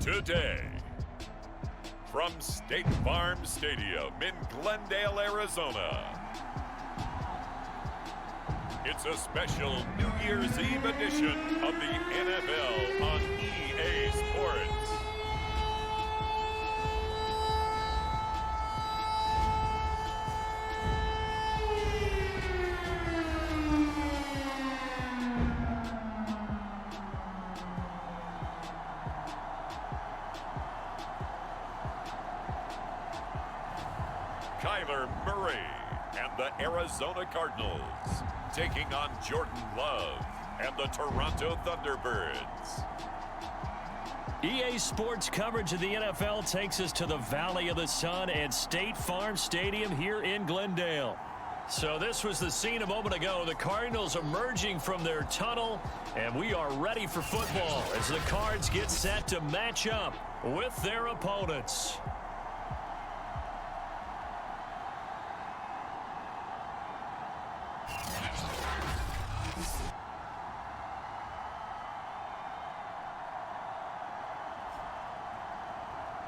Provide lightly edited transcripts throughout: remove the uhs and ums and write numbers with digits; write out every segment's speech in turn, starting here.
today. From State Farm Stadium in Glendale, Arizona, it's a special New Year's Eve edition of the NFL on EA Sports. Kyler Murray and the Arizona Cardinals taking on Jordan Love and the Toronto Thunderbirds. EA Sports coverage of the NFL takes us to the Valley of the Sun at State Farm Stadium here in Glendale. So this was the scene a moment ago. The Cardinals emerging from their tunnel, and we are ready for football as the Cards get set to match up with their opponents.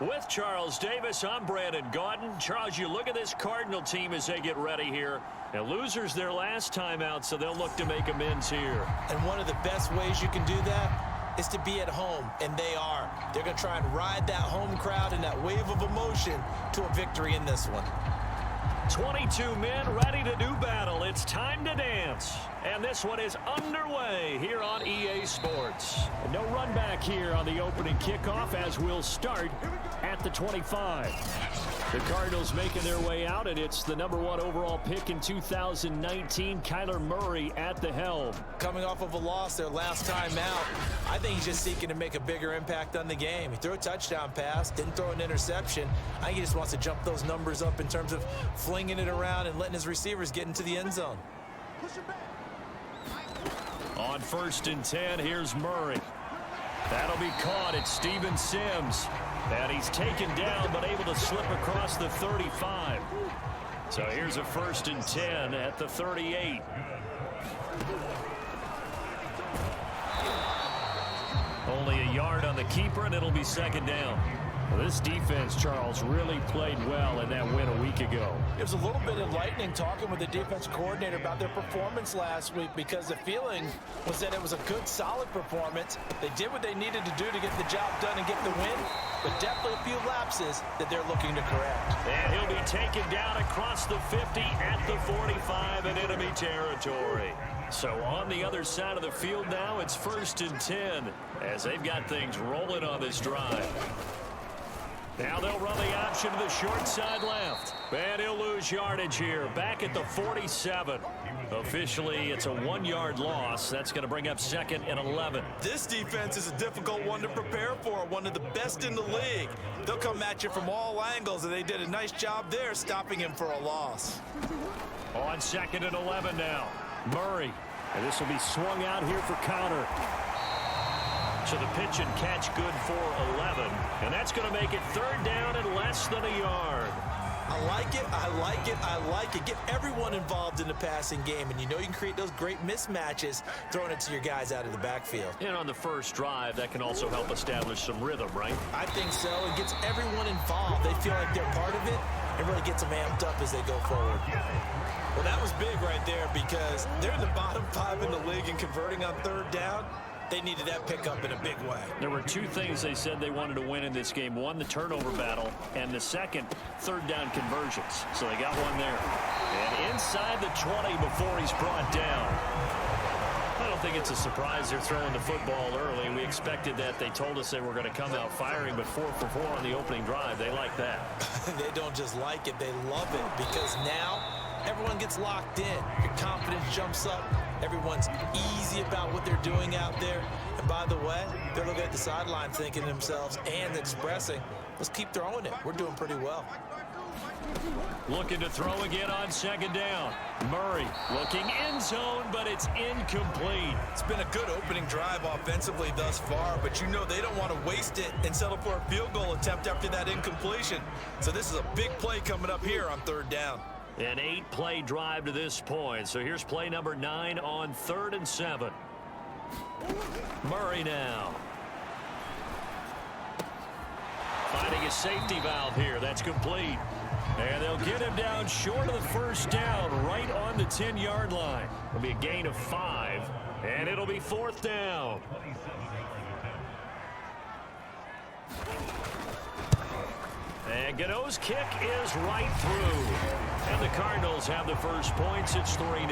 With Charles Davis, I'm Brandon Gaudin. Charles, you look at this Cardinal team as they get ready here. And losers their last time out, so they'll look to make amends here. And one of the best ways you can do that is to be at home, and they are. They're going to try and ride that home crowd and that wave of emotion to a victory in this one. 22 men ready to do battle. It's time to dance. And this one is underway here on EA Sports. No run back here on the opening kickoff as we'll start at the 25. The Cardinals making their way out, and it's the #1 overall pick in 2019, Kyler Murray at the helm. Coming off of a loss their last time out, I think he's just seeking to make a bigger impact on the game. He threw a touchdown pass, didn't throw an interception. I think he just wants to jump those numbers up in terms of flinging it around and letting his receivers get into the end zone. On 1st and 10, here's Murray. That'll be caught at Steven Sims. And he's taken down, but able to slip across the 35. So here's a 1st and 10 at the 38. Only a yard on the keeper, and it'll be 2nd down. Well, this defense, Charles, really played well in that win a week ago. It was a little bit enlightening talking with the defense coordinator about their performance last week, because the feeling was that it was a good, solid performance. They did what they needed to do to get the job done and get the win, but definitely a few lapses that they're looking to correct. And he'll be taken down across the 50 at the 45 in enemy territory. So on the other side of the field now, it's 1st and 10 as they've got things rolling on this drive. Now they'll run the option to the short side left. And he'll lose yardage here, back at the 47. Officially, it's a 1-yard loss. That's going to bring up 2nd and 11. This defense is a difficult one to prepare for, one of the best in the league. They'll come at you from all angles, and they did a nice job there stopping him for a loss. On 2nd and 11 now, Murray. And this will be swung out here for counter. So the pitch and catch good for 11. And that's going to make it 3rd down and less than a yard. I like it, I like it, I like it. Get everyone involved in the passing game, and you know you can create those great mismatches throwing it to your guys out of the backfield. And on the first drive, that can also help establish some rhythm, right? I think so. It gets everyone involved. They feel like they're part of it. It really gets them amped up as they go forward. Well, that was big right there, because they're in the bottom 5 in the league in converting on 3rd down. They needed that pickup in a big way. There were 2 things they said they wanted to win in this game. One, the turnover battle, and the second, 3rd down conversions. So they got one there. And inside the 20 before he's brought down. I don't think it's a surprise they're throwing the football early. We expected that. They told us they were going to come out firing, but 4 for 4 on the opening drive. They like that. They don't just like it, they love it, because now everyone gets locked in. Your confidence jumps up. Everyone's easy about what they're doing out there. And by the way, they're looking at the sideline thinking to themselves and expressing, let's keep throwing it. We're doing pretty well. Looking to throw again on 2nd down. Murray looking end zone, but it's incomplete. It's been a good opening drive offensively thus far, but you know they don't want to waste it and settle for a field goal attempt after that incompletion. So this is a big play coming up here on 3rd down. An 8-play drive to this point. So here's play number 9 on 3rd and 7. Murray now. Finding a safety valve here. That's complete. And they'll get him down short of the first down, right on the 10-yard line. It'll be a gain of 5, and it'll be 4th down. And Gano's kick is right through. And the Cardinals have the first points. It's 3-0.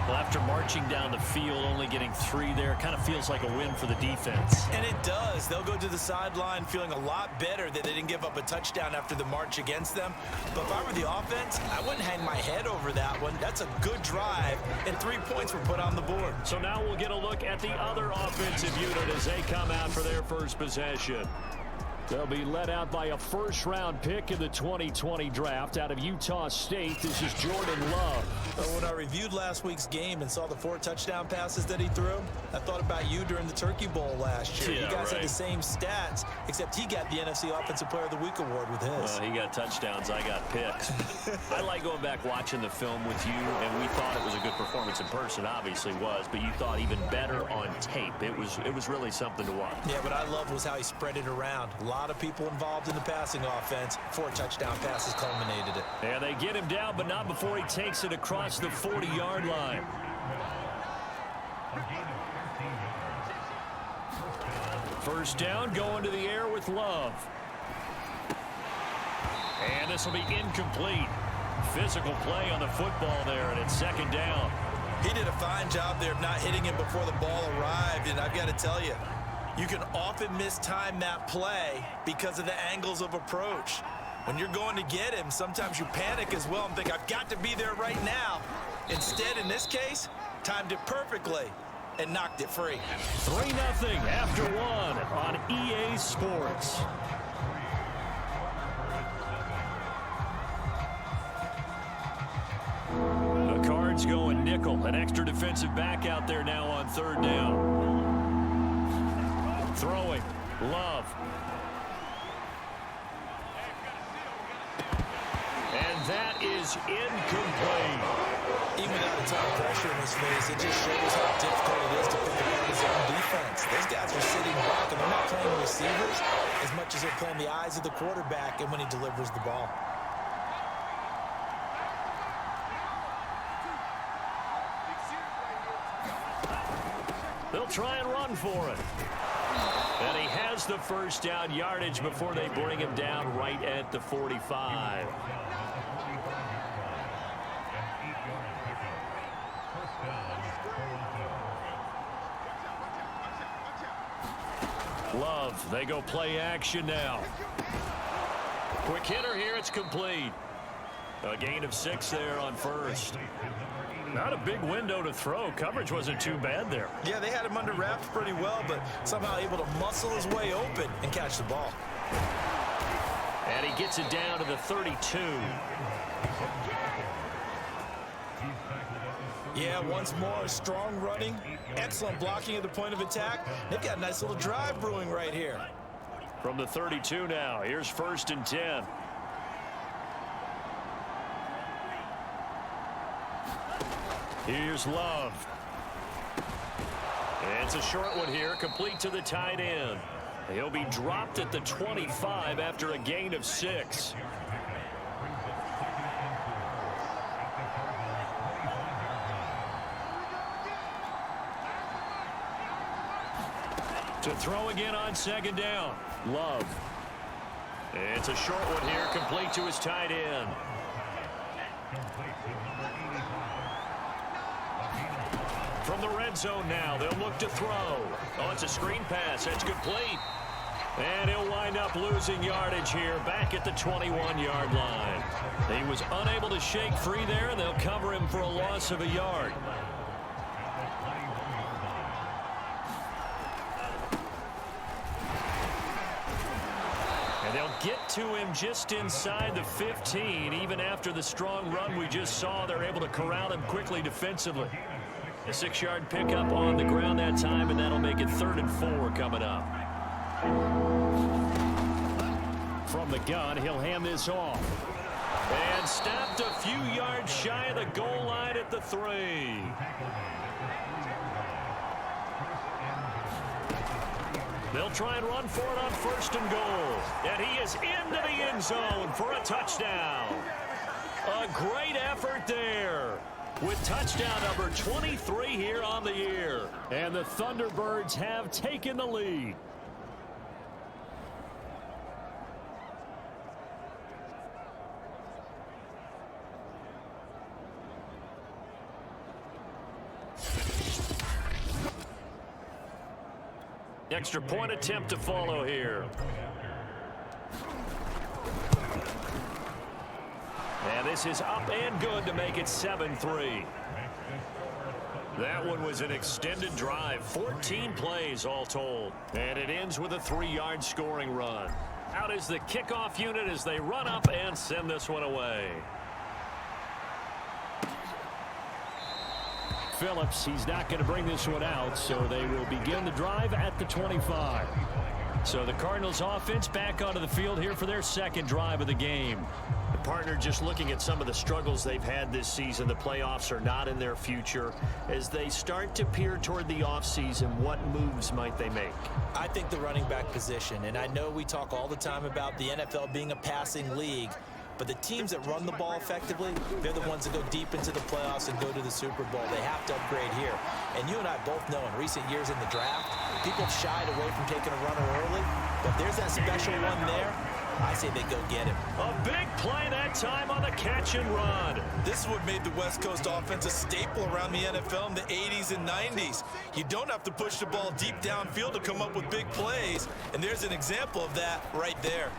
Well, after marching down the field, only getting 3 there, kind of feels like a win for the defense. And it does. They'll go to the sideline feeling a lot better that they didn't give up a touchdown after the march against them. But if I were the offense, I wouldn't hang my head over that one. That's a good drive, and 3 points were put on the board. So now we'll get a look at the other offensive unit as they come out for their first possession. They'll be led out by a first-round pick in the 2020 draft out of Utah State. This is Jordan Love. When I reviewed last week's game and saw the 4 touchdown passes that he threw, I thought about you during the Turkey Bowl last year. Yeah, you guys right. had the same stats, except he got the NFC Offensive Player of the Week award with his. He got touchdowns. I got picks. I like going back watching the film with you, and we thought it was a good performance in person. Obviously was, but you thought even better on tape. It was really something to watch. Yeah, what I loved was how he spread it around. A lot of people involved in the passing offense. 4 touchdown passes culminated it. And they get him down, but not before he takes it across the 40-yard line. First down, going to the air with Love. And this will be incomplete. Physical play on the football there, and it's 2nd down. He did a fine job there of not hitting him before the ball arrived, and I've got to tell you, you can often mistime that play because of the angles of approach. When you're going to get him, sometimes you panic as well and think, I've got to be there right now. Instead, in this case, timed it perfectly and knocked it free. 3-0 after 1 on EA Sports. The Cards going nickel. An extra defensive back out there now on 3rd down. Throwing. Love. And that is incomplete. Even without a ton of pressure in his face, it just shows how difficult it is to pick apart his own defense. Those guys are sitting back, and they're not playing receivers as much as they're playing the eyes of the quarterback and when he delivers the ball. They'll try and run for it. And he has the first down yardage before they bring him down right at the 45. Love, they go play action now. Quick hitter here, it's complete. A gain of 6 there on first. Not a big window to throw. Coverage wasn't too bad there. Yeah, they had him under wraps pretty well, but somehow able to muscle his way open and catch the ball. And he gets it down to the 32. Yeah, once more, strong running, excellent blocking at the point of attack. They've got a nice little drive brewing right here. From the 32 now, here's 1st and 10. Here's Love. It's a short one here, complete to the tight end. He'll be dropped at the 25 after a gain of 6. To throw again on 2nd down. Love. It's a short one here, complete to his tight end. From the red zone now, they'll look to throw. Oh, it's a screen pass. That's complete. And he'll wind up losing yardage here back at the 21-yard line. He was unable to shake free there, and they'll cover him for a loss of a yard. And they'll get to him just inside the 15. Even after the strong run we just saw, they're able to corral him quickly defensively. A 6-yard pickup on the ground that time, and that'll make it 3rd and 4 coming up. From the gun, he'll hand this off. And stopped a few yards shy of the goal line at the 3. They'll try and run for it on 1st and goal. And he is into the end zone for a touchdown. A great effort there with touchdown number 23 here on the year. And the Thunderbirds have taken the lead. Extra point attempt to follow here. And this is up and good to make it 7-3. That one was an extended drive, 14 plays all told. And it ends with a 3-yard scoring run. Out is the kickoff unit as they run up and send this one away. Phillips, he's not going to bring this one out, so they will begin the drive at the 25. So the Cardinals offense back onto the field here for their second drive of the game. The partner just looking at some of the struggles they've had this season. The playoffs are not in their future. As they start to peer toward the offseason, what moves might they make? I think the running back position, and I know we talk all the time about the NFL being a passing league, but the teams that run the ball effectively, they're the ones that go deep into the playoffs and go to the Super Bowl. They have to upgrade here. And you and I both know in recent years in the draft, people have shied away from taking a runner early. But if there's that special one there, I say they go get him. A big play that time on the catch and run. This is what made the West Coast offense a staple around the NFL in the 80s and 90s. You don't have to push the ball deep downfield to come up with big plays. And there's an example of that right there.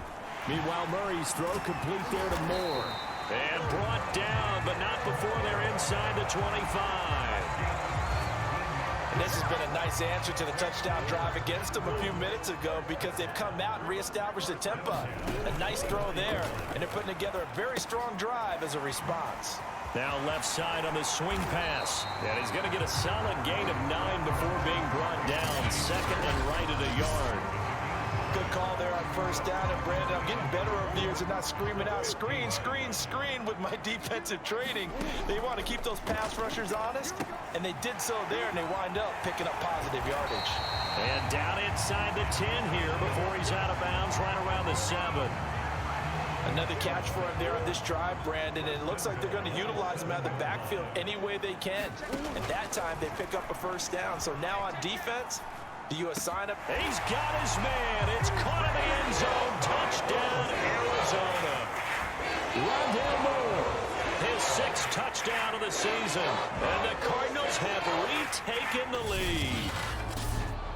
Meanwhile, Murray's throw complete there to Moore. And brought down, but not before they're inside the 25. And this has been a nice answer to the touchdown drive against them a few minutes ago because they've come out and reestablished the tempo. A nice throw there, and they're putting together a very strong drive as a response. Now left side on the swing pass. And he's going to get a solid gain of 9 before being brought down. Second and right at a yard. Good call there on 1st down, and Brandon, I'm getting better over the years and not screaming out, screen, screen, screen with my defensive training. They want to keep those pass rushers honest, and they did so there, and they wind up picking up positive yardage. And down inside the 10 here before he's out of bounds, right around the 7. Another catch for him there on this drive, Brandon, and it looks like they're going to utilize him out of the backfield any way they can. And that time they pick up a 1st down. So now on defense, do you assign him? He's got his man. It's caught in the end zone. Touchdown, Arizona. Rondale Moore, his 6th touchdown of the season. And the Cardinals have retaken the lead.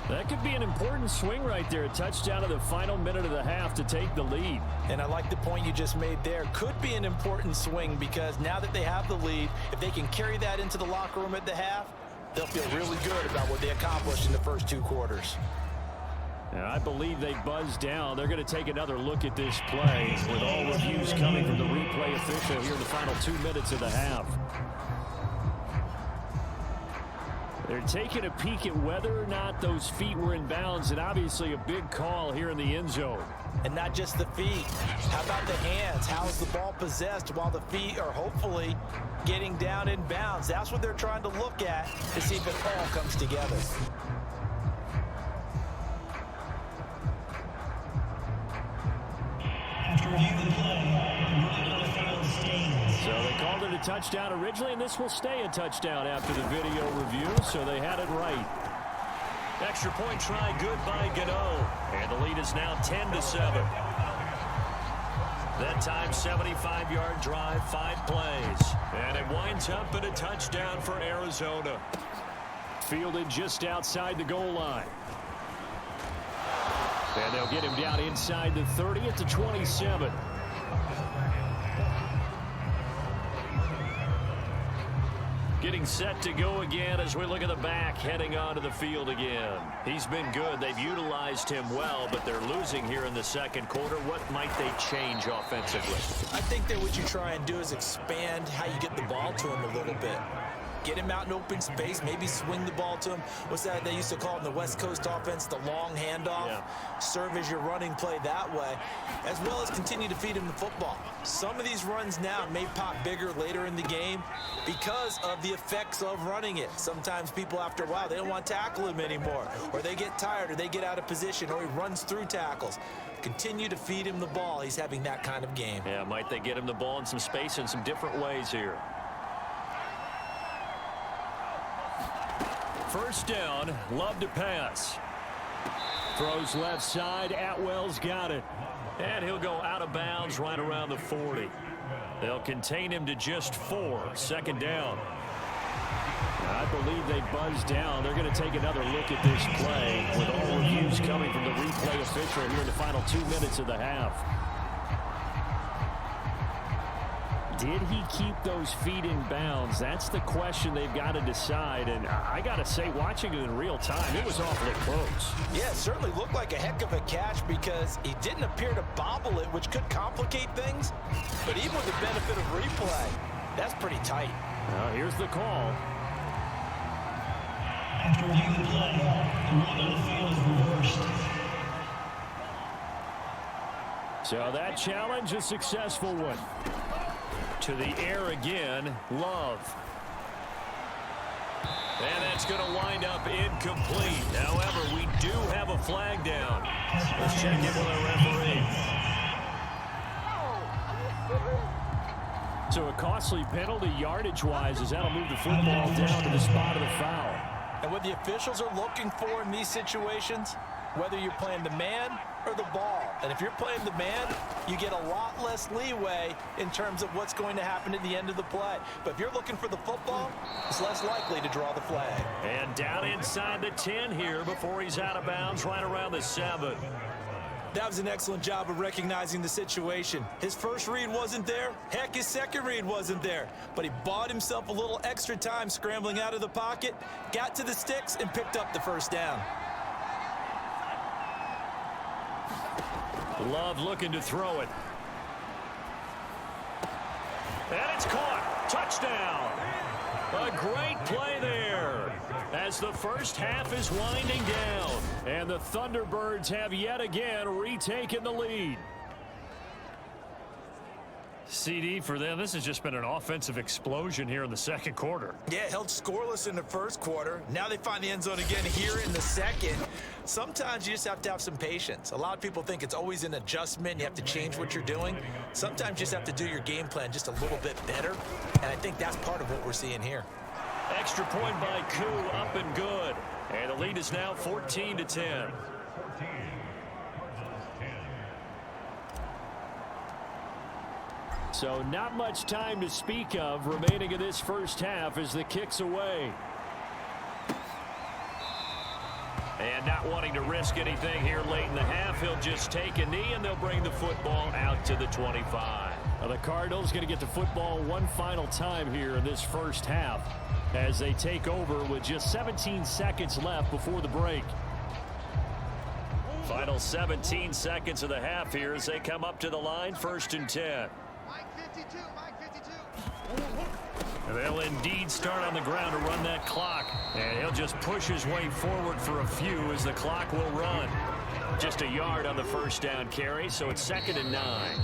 That could be an important swing right there. A touchdown of the final minute of the half to take the lead. And I like the point you just made there. Could be an important swing because now that they have the lead, if they can carry that into the locker room at the half, they'll feel really good about what they accomplished in the first 2 quarters. And I believe they buzzed down. They're going to take another look at this play with all reviews coming from the replay official here in the final 2 minutes of the half. They're taking a peek at whether or not those feet were in bounds, and obviously a big call here in the end zone. And not just the feet. How about the hands? How is the ball possessed while the feet are hopefully getting down in bounds? That's what they're trying to look at to see if it all comes together. After reviewing the play, so they called it a touchdown originally, and this will stay a touchdown after the video review, so they had it right. Extra point try good by Gano, and the lead is now 10-7. That time 75-yard drive, 5 plays, and it winds up in a touchdown for Arizona. Fielded just outside the goal line. And they'll get him down inside the 30 at the 27. Getting set to go again as we look at the back heading onto the field again. He's been good. They've utilized him well, but they're losing here in the second quarter. What might they change offensively? I think that what you try and do is expand how you get the ball to him a little bit. Get him out in open space, maybe swing the ball to him. What's that they used to call in the West Coast offense, the long handoff? Yeah. Serve as your running play that way, as well as continue to feed him the football. Some of these runs now may pop bigger later in the game because of the effects of running it. Sometimes people, after a while, they don't want to tackle him anymore, or they get tired, or they get out of position, or he runs through tackles. Continue to feed him the ball. He's having that kind of game. Yeah, might they get him the ball in some space in some different ways here. First down, Love to pass. Throws left side, Atwell's got it. And he'll go out of bounds right around the 40. They'll contain him to just 4. Second down. I believe they buzzed down. They're going to take another look at this play with all reviews coming from the replay official here in the final 2 minutes of the half. Did he keep those feet in bounds? That's the question they've got to decide. And I got to say, watching it in real time, it was awfully close. Yeah, it certainly looked like a heck of a catch because he didn't appear to bobble it, which could complicate things. But even with the benefit of replay, that's pretty tight. Here's the call. After reviewing the play, the run on the field is reversed. So that challenge, a successful one. To the air again, Love. And that's going to wind up incomplete. However, we do have a flag down. Let's check in with our referee. So a costly penalty yardage-wise as that'll move the football down to the spot of the foul. And what the officials are looking for in these situations, whether you're playing the man or the ball. And if you're playing the man, you get a lot less leeway in terms of what's going to happen at the end of the play. But if you're looking for the football, it's less likely to draw the flag. And down inside the 10 here before he's out of bounds right around the 7. That was an excellent job of recognizing the situation. His first read wasn't there. Heck, his second read wasn't there. But he bought himself a little extra time scrambling out of the pocket, got to the sticks, and picked up the first down. Love looking to throw it. And it's caught. Touchdown. A great play there as the first half is winding down. And the Thunderbirds have yet again retaken the lead. CD for them, this has just been an offensive explosion here in the second quarter. Yeah, held scoreless in the first quarter. Now they find the end zone again here in the second. Sometimes you just have to have some patience. A lot of people think it's always an adjustment. You have to change what you're doing. Sometimes you just have to do your game plan just a little bit better. And I think that's part of what we're seeing here. Extra point by Koo, up and good. And the lead is now 14-10. So not much time to speak of remaining in this first half as the kick's away. And not wanting to risk anything here late in the half, he'll just take a knee and they'll bring the football out to the 25. Now the Cardinals going to get the football one final time here in this first half as they take over with just 17 seconds left before the break. Final 17 seconds of the half here as they come up to the line, 1st and 10. They'll indeed start on the ground to run that clock. And he'll just push his way forward for a few as the clock will run. Just a yard on the first down carry, so it's 2nd and 9.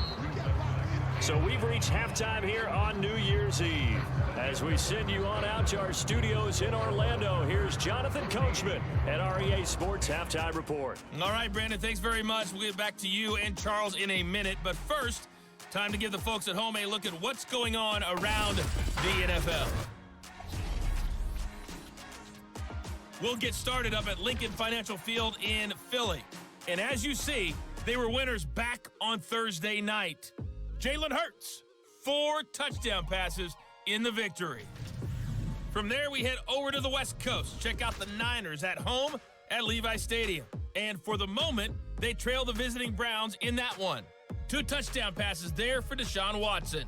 So we've reached halftime here on New Year's Eve. As we send you on out to our studios in Orlando, here's Jonathan Coachman at REA Sports Halftime Report. All right, Brandon, thanks very much. We'll get back to you and Charles in a minute. But first, time to give the folks at home a look at what's going on around the NFL. We'll get started up at Lincoln Financial Field in Philly. And as you see, they were winners back on Thursday night. Jalen Hurts, 4 touchdown passes in the victory. From there, we head over to the West Coast. Check out the Niners at home at Levi Stadium. And for the moment, they trail the visiting Browns in that one. 2 touchdown passes there for Deshaun Watson.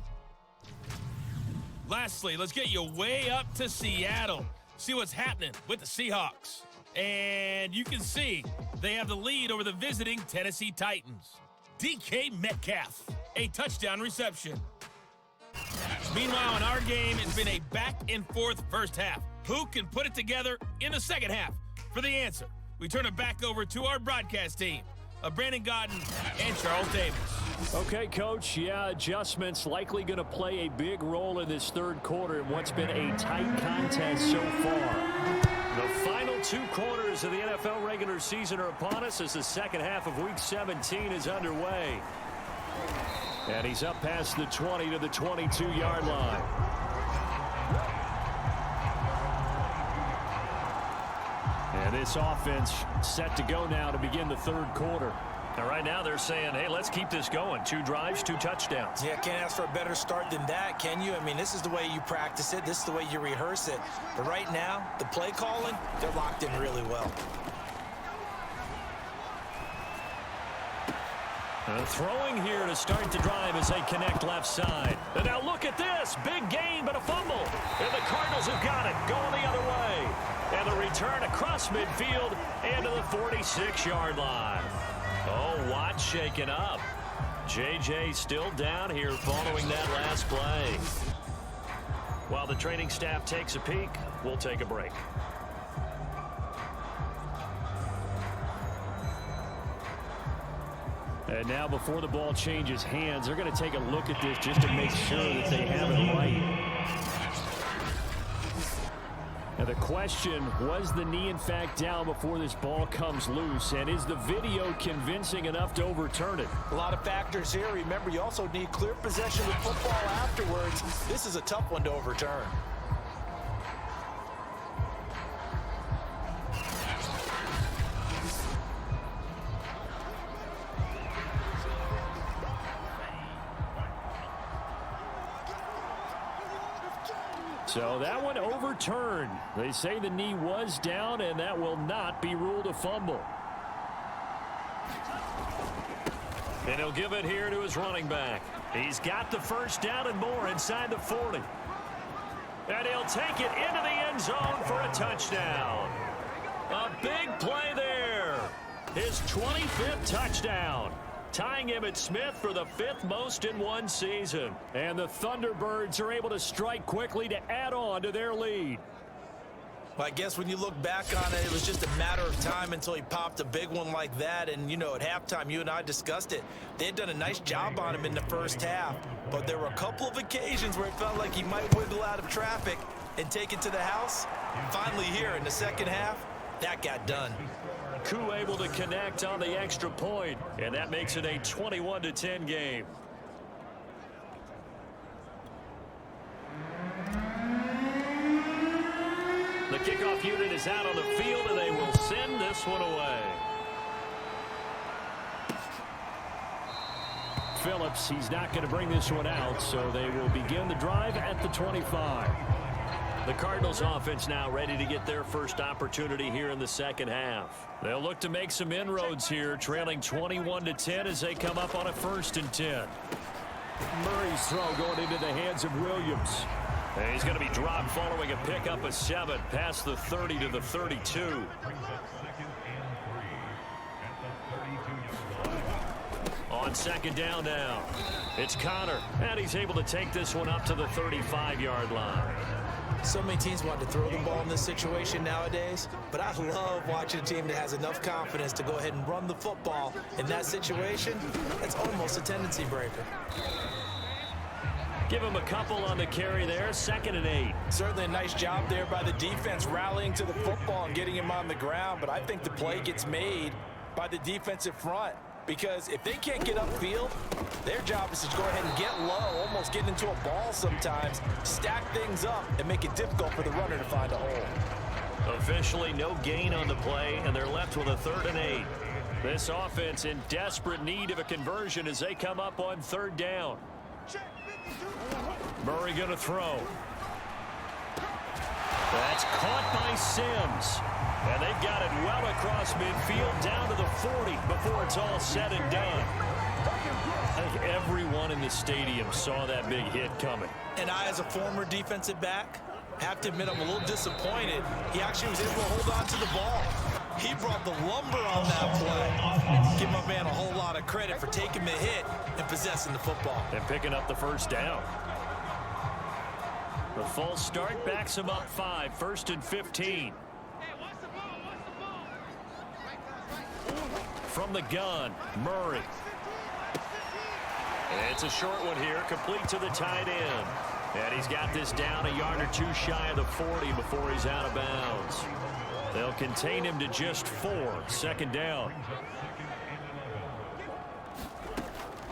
Lastly, let's get you way up to Seattle. See what's happening with the Seahawks. And you can see they have the lead over the visiting Tennessee Titans. DK Metcalf, a touchdown reception. Meanwhile, in our game, it's been a back-and-forth first half. Who can put it together in the second half? For the answer, we turn it back over to our broadcast team of Brandon Godden and Charles Davis. Okay, Coach, adjustments likely going to play a big role in this third quarter in what's been a tight contest so far. The final 2 quarters of the NFL regular season are upon us as the second half of Week 17 is underway. And he's up past the 20 to the 22-yard line. And this offense set to go now to begin the third quarter. And right now they're saying, hey, let's keep this going. 2 drives, 2 touchdowns. Yeah, can't ask for a better start than that, can you? I mean, this is the way you practice it. This is the way you rehearse it. But right now, the play calling, they're locked in really well. Throwing here to start the drive as they connect left side. And now look at this. Big gain, but a fumble. And the Cardinals have got it. Going the other way. And the return across midfield and to the 46-yard line. Oh, Watt shaken up. JJ still down here following that last play. While the training staff takes a peek, we'll take a break. And now before the ball changes hands, they're going to take a look at this just to make sure that they have it right. Now the question, was the knee in fact down before this ball comes loose? And is the video convincing enough to overturn it? A lot of factors here. Remember, you also need clear possession of football afterwards. This is a tough one to overturn. So that one overturned. They say the knee was down, and that will not be ruled a fumble. And he'll give it here to his running back. He's got the first down and more inside the 40. And he'll take it into the end zone for a touchdown. A big play there. His 25th touchdown. Tying Emmitt Smith for the 5th most in one season. And the Thunderbirds are able to strike quickly to add on to their lead. Well, I guess when you look back on it, it was just a matter of time until he popped a big one like that. And, you know, at halftime, you and I discussed it. They had done a nice job on him in the first half. But there were a couple of occasions where it felt like he might wiggle out of traffic and take it to the house. Finally here in the second half, that got done. Koo able to connect on the extra point, and that makes it a 21-10 game. The kickoff unit is out on the field, and they will send this one away. Phillips, he's not going to bring this one out, so they will begin the drive at the 25. The Cardinals offense now ready to get their first opportunity here in the second half. They'll look to make some inroads here, trailing 21-10 as they come up on a 1st and 10. Murray's throw going into the hands of Williams. And he's going to be dropped following a pickup of 7 past the 30 to the 32. On second down now, it's Connor, and he's able to take this one up to the 35-yard line. So many teams want to throw the ball in this situation nowadays, but I love watching a team that has enough confidence to go ahead and run the football. In that situation, that's almost a tendency breaker. Give him a couple on the carry there, 2nd and 8. Certainly a nice job there by the defense rallying to the football and getting him on the ground, but I think the play gets made by the defensive front. Because if they can't get upfield, their job is to go ahead and get low, almost get into a ball sometimes, stack things up, and make it difficult for the runner to find a hole. Officially no gain on the play, and they're left with a 3rd and 8. This offense in desperate need of a conversion as they come up on 3rd down. Murray going to throw. That's caught by Sims. And they've got it well across midfield down to the 40 before it's all said and done. I think everyone in the stadium saw that big hit coming. And I, as a former defensive back, have to admit I'm a little disappointed. He actually was able to hold on to the ball. He brought the lumber on that play. Give my man a whole lot of credit for taking the hit and possessing the football. And picking up the 1st down. The false start backs him up 5, 1st and 15. From the gun, Murray. It's a short one here, complete to the tight end. And he's got this down a yard or two shy of the 40 before he's out of bounds. They'll contain him to just 4, 2nd down.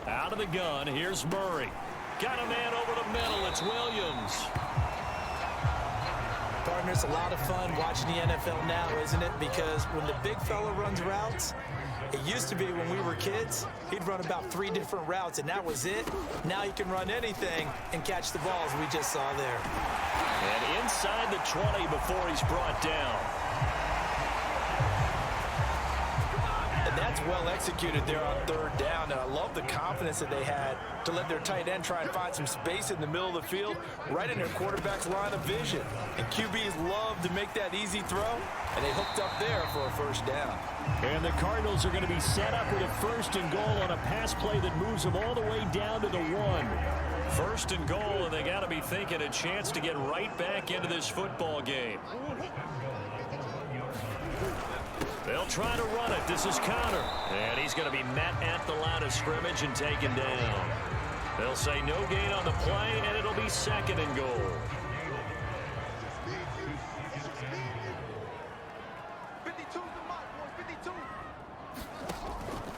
Out of the gun, here's Murray. Got a man over the middle, it's Williams. Partner, it's a lot of fun watching the NFL now, isn't it? Because when the big fella runs routes, it used to be when we were kids, he'd run about 3 different routes, and that was it. Now he can run anything and catch the balls we just saw there. And inside the 20 before he's brought down. And that's well executed there on 3rd down, and I love the confidence that they had to let their tight end try and find some space in the middle of the field, right in their quarterback's line of vision. And QBs love to make that easy throw, and they hooked up there for a 1st down. And the Cardinals are going to be set up with a 1st and goal on a pass play that moves them all the way down to the 1. 1st and goal, and they got to be thinking a chance to get right back into this football game. They'll try to run it. This is Connor. And he's going to be met at the line of scrimmage and taken down. They'll say no gain on the play, and it'll be 2nd and goal.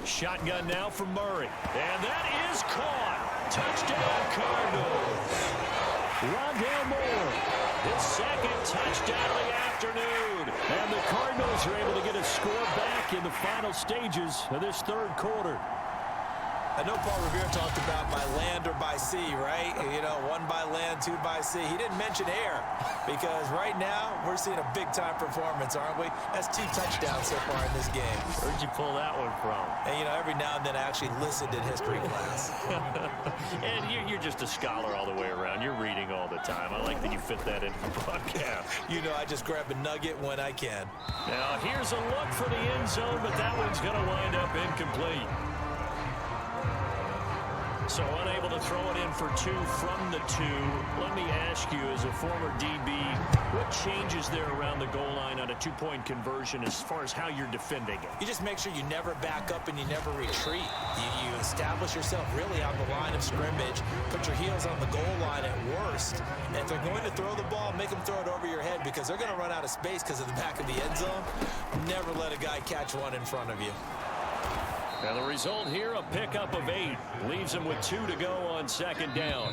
Shotgun now from Murray. And that is caught. Touchdown, Cardinals. Rondale Moore, his 2nd touchdown of the afternoon. And the Cardinals are able to get a score back in the final stages of this 3rd quarter. I know Paul Revere talked about by land or by sea, right? You know, 1 by land, 2 by sea. He didn't mention air because right now we're seeing a big-time performance, aren't we? That's 2 touchdowns so far in this game. Where'd you pull that one from? And, you know, every now and then I actually listened in history class. And you're just a scholar all the way around. You're reading all the time. I like that you fit that into the broadcast. You know, I just grab a nugget when I can. Now, here's a look for the end zone, but that one's going to wind up incomplete. So unable to throw it in for 2 from the 2. Let me ask you, as a former DB, what changes there around the goal line on a 2-point conversion as far as how you're defending it? You just make sure you never back up and you never retreat. You establish yourself really on the line of scrimmage, put your heels on the goal line at worst. And if they're going to throw the ball, make them throw it over your head because they're going to run out of space because of the back of the end zone. Never let a guy catch one in front of you. Now the result here, a pickup of 8. Leaves him with 2 to go on 2nd down.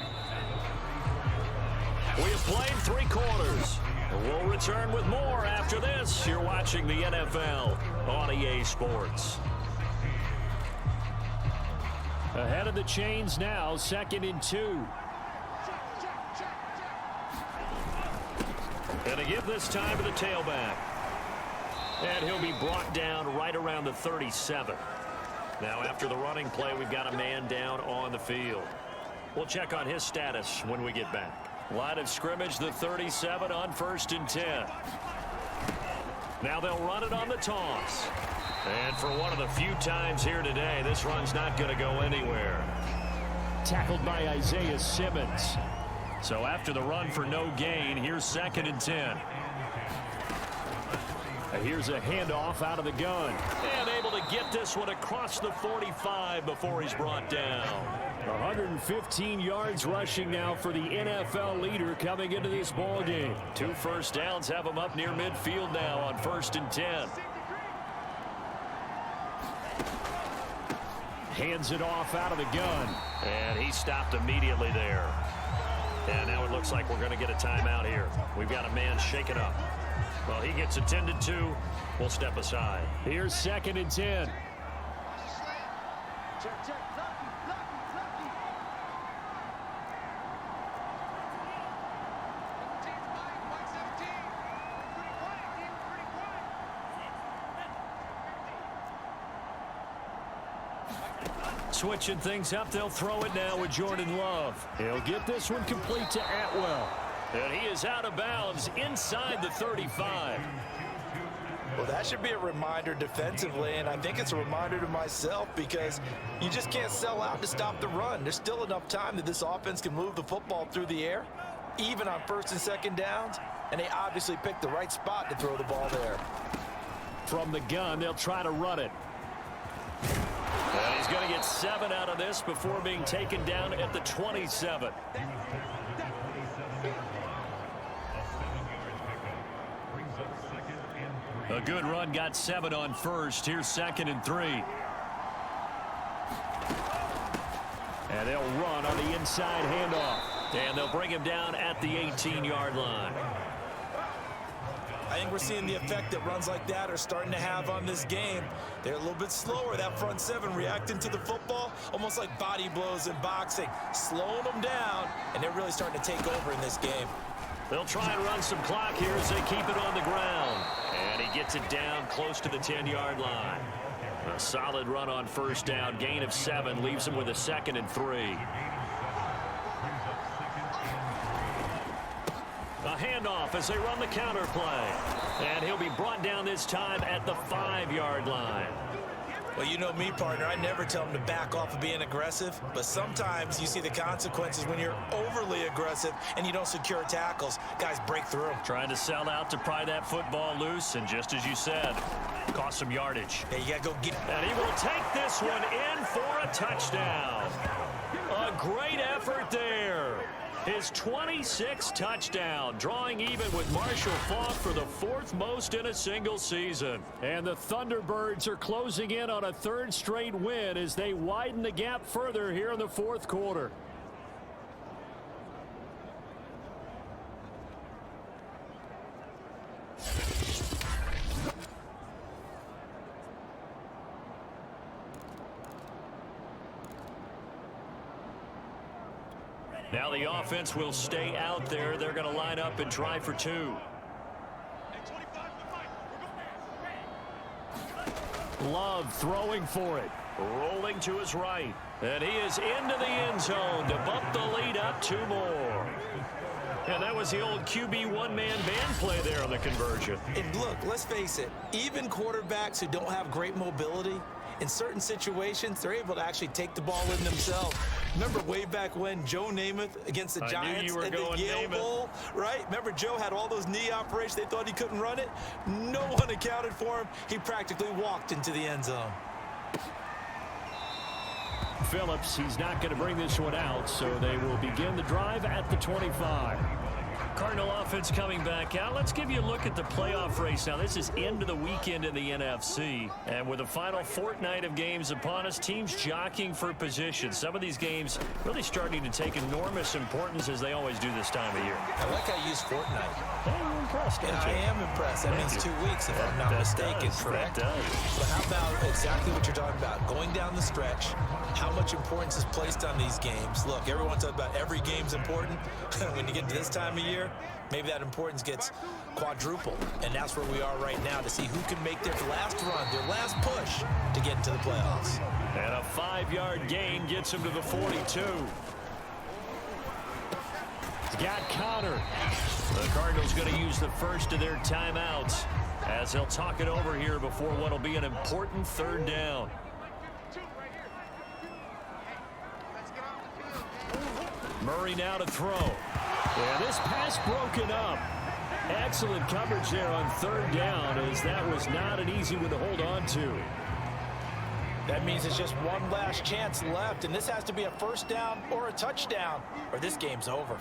We have played 3 quarters. We'll return with more after this. You're watching the NFL on EA Sports. Ahead of the chains now, 2nd and 2. And a give this time to the tailback. And he'll be brought down right around the 37. Now, after the running play, we've got a man down on the field. We'll check on his status when we get back. Line of scrimmage, the 37 on 1st and 10. Now they'll run it on the toss. And for one of the few times here today, this run's not going to go anywhere. Tackled by Isaiah Simmons. So after the run for no gain, here's 2nd and 10. Here's a handoff out of the gun. And able to get this one across the 45 before he's brought down. 115 yards rushing now for the NFL leader coming into this ball game. 2 first downs have him up near midfield now on 1st and 10. Hands it off out of the gun. And he stopped immediately there. And now it looks like we're going to get a timeout here. We've got a man shaken up. Well, he gets attended to. We'll step aside. Here's 2nd and 10. Switching things up, they'll throw it now with Jordan Love. He'll get this one complete to Atwell. And he is out of bounds inside the 35. Well, that should be a reminder defensively, and I think it's a reminder to myself because you just can't sell out to stop the run. There's still enough time that this offense can move the football through the air. even on first and second downs, and they obviously picked the right spot to throw the ball there. From the gun, they'll try to run it. And he's going to get 7 out of this before being taken down at the 27. A good run, got 7 on first. Here's 2nd and 3. And they'll run on the inside handoff. And they'll bring him down at the 18-yard line. I think we're seeing the effect that runs like that are starting to have on this game. They're a little bit slower, that front 7 reacting to the football, almost like body blows in boxing, slowing them down, and they're really starting to take over in this game. They'll try and run some clock here as they keep it on the ground. And he gets it down close to the 10-yard line. A solid run on first down, gain of 7, leaves him with a 2nd and 3. A handoff as they run the counter play. And he'll be brought down this time at the 5-yard line. Well, you know me, partner. I never tell them to back off of being aggressive, but sometimes you see the consequences when you're overly aggressive and you don't secure tackles. Guys break through. Trying to sell out to pry that football loose, and just as you said, cost some yardage. Hey, you got to go get it. And he will take this one in for a touchdown. A great effort there. His 26th touchdown, drawing even with Marshall Faulk for the 4th most in a single season. And the Thunderbirds are closing in on a 3rd straight win as they widen the gap further here in the 4th quarter. Now the offense will stay out there. They're going to line up and try for 2. Love throwing for it. Rolling to his right. And he is into the end zone to bump the lead up 2 more. And that was the old QB one-man band play there on the conversion. And look, let's face it, even quarterbacks who don't have great mobility, in certain situations, they're able to actually take the ball in themselves. Remember way back when Joe Namath against the Giants in the Yale Bowl, right? Remember Joe had all those knee operations. They thought he couldn't run it. No one accounted for him. He practically walked into the end zone. Phillips, he's not going to bring this one out, so they will begin the drive at the 25. Cardinal offense coming back out. Let's give you a look at the playoff race. Now, this is into the weekend in the NFC. And with the final fortnight of games upon us, teams jockeying for position. Some of these games really starting to take enormous importance as they always do this time of year. I like how you use fortnight. Hey, you're impressed, don't you? I am impressed. That means 2 weeks, if I'm not mistaken, correct? That does. But how about exactly what you're talking about? Going down the stretch, how much importance is placed on these games. Look, everyone talks about every game's important. When you get to this time of year, maybe that importance gets quadrupled. And that's where we are right now to see who can make their last run, their last push to get into the playoffs. And a 5-yard gain gets him to the 42. He's got Connor. The Cardinals going to use the first of their timeouts as they'll talk it over here before what will be an important 3rd down. Murray now to throw. Yeah, this pass broken up. Excellent coverage there on 3rd down, as that was not an easy one to hold on to. That means it's just one last chance left, and this has to be a 1st down or a touchdown, or this game's over.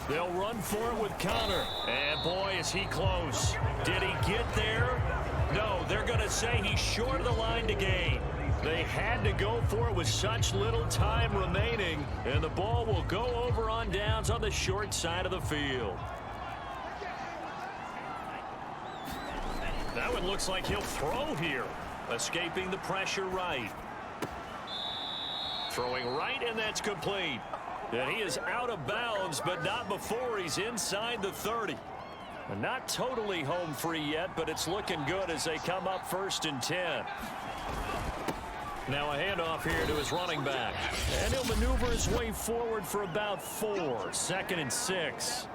They'll run for it with Connor. And boy, is he close. Did he get there? No, they're going to say he's short of the line to gain. They had to go for it with such little time remaining, and the ball will go over on downs on the short side of the field. That one looks like he'll throw here, escaping the pressure right. Throwing right, and that's complete. And he is out of bounds, but not before he's inside the 30. And not totally home free yet, but it's looking good as they come up 1st and 10. Now a handoff here to his running back. And he'll maneuver his way forward for about 4. 2nd and 6.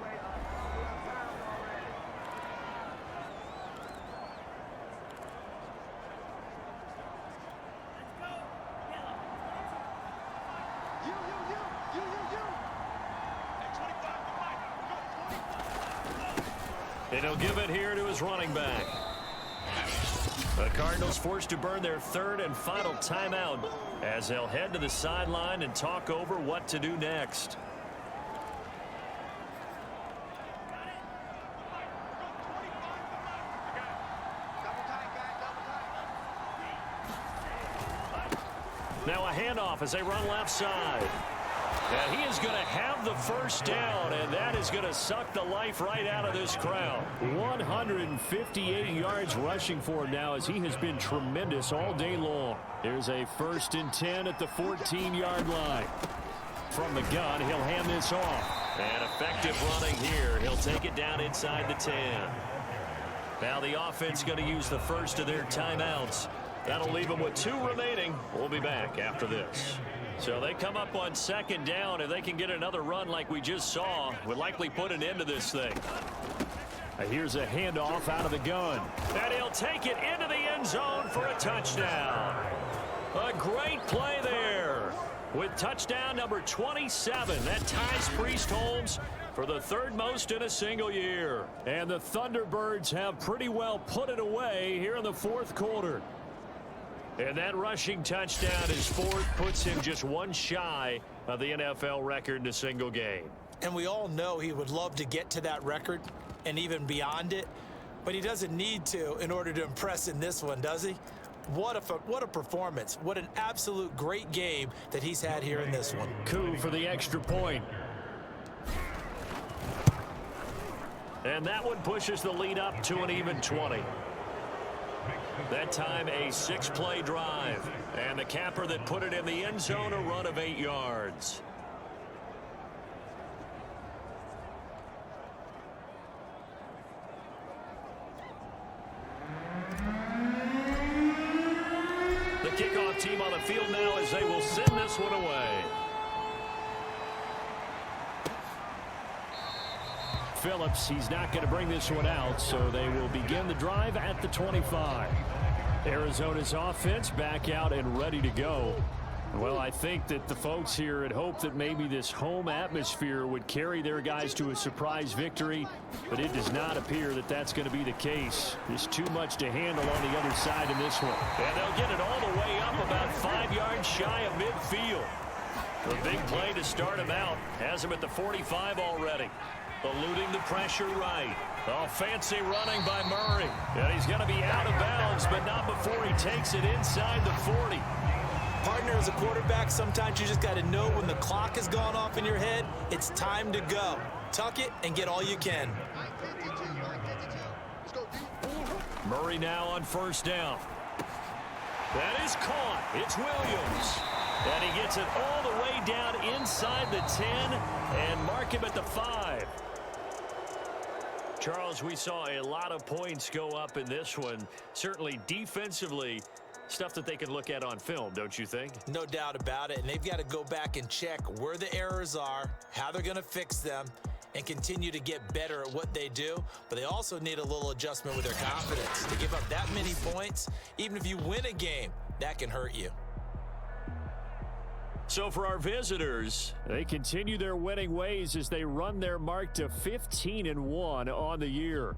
And he'll give it here to his running back. The Cardinals forced to burn their third and final timeout as they'll head to the sideline and talk over what to do next. Now a handoff as they run left side. And he is going to have the first down, and that is going to suck the life right out of this crowd. 158 yards rushing for him now as he has been tremendous all day long. Here's a 1st and 10 at the 14-yard line. From the gun, he'll hand this off. And effective running here. He'll take it down inside the 10. Now the offense going to use the first of their timeouts. That'll leave them with 2 remaining. We'll be back after this. So they come up on 2nd down. If they can get another run like we just saw, would likely put an end to this thing. Here's a handoff out of the gun. And he'll take it into the end zone for a touchdown. A great play there. With touchdown number 27. That ties Priest Holmes for the 3rd most in a single year. And the Thunderbirds have pretty well put it away here in the 4th quarter. And that rushing touchdown is 4th, puts him just 1 shy of the NFL record in a single game. And we all know he would love to get to that record and even beyond it, but he doesn't need to in order to impress in this one, does he? What a performance. What an absolute great game that he's had here in this one. Coup for the extra point. And that one pushes the lead up to an even 20. That time a 6-play drive. And the capper that put it in the end zone, a run of 8 yards. The kickoff team on the field now as they will send this one away. Phillips, he's not going to bring this one out, so they will begin the drive at the 25. Arizona's offense back out and ready to go. Well, I think that the folks here had hoped that maybe this home atmosphere would carry their guys to a surprise victory, but it does not appear that that's going to be the case. There's too much to handle on the other side in this one. And they'll get it all the way up about 5 yards shy of midfield. The big play to start him out has him at the 45 already. Eluding the pressure right. Oh, fancy running by Murray. And he's going to be out of bounds, but not before he takes it inside the 40. Partner, as a quarterback, sometimes you just got to know when the clock has gone off in your head, it's time to go. Tuck it and get all you can. Murray now on 1st down. That is caught. It's Williams. And he gets it all the way down inside the 10 and mark him at the 5. Charles, we saw a lot of points go up in this one. Certainly defensively, stuff that they can look at on film, don't you think? No doubt about it. And they've got to go back and check where the errors are, how they're going to fix them, and continue to get better at what they do. But they also need a little adjustment with their confidence. To give up that many points, even if you win a game, that can hurt you. So for our visitors, they continue their winning ways as they run their mark to 15-1 on the year.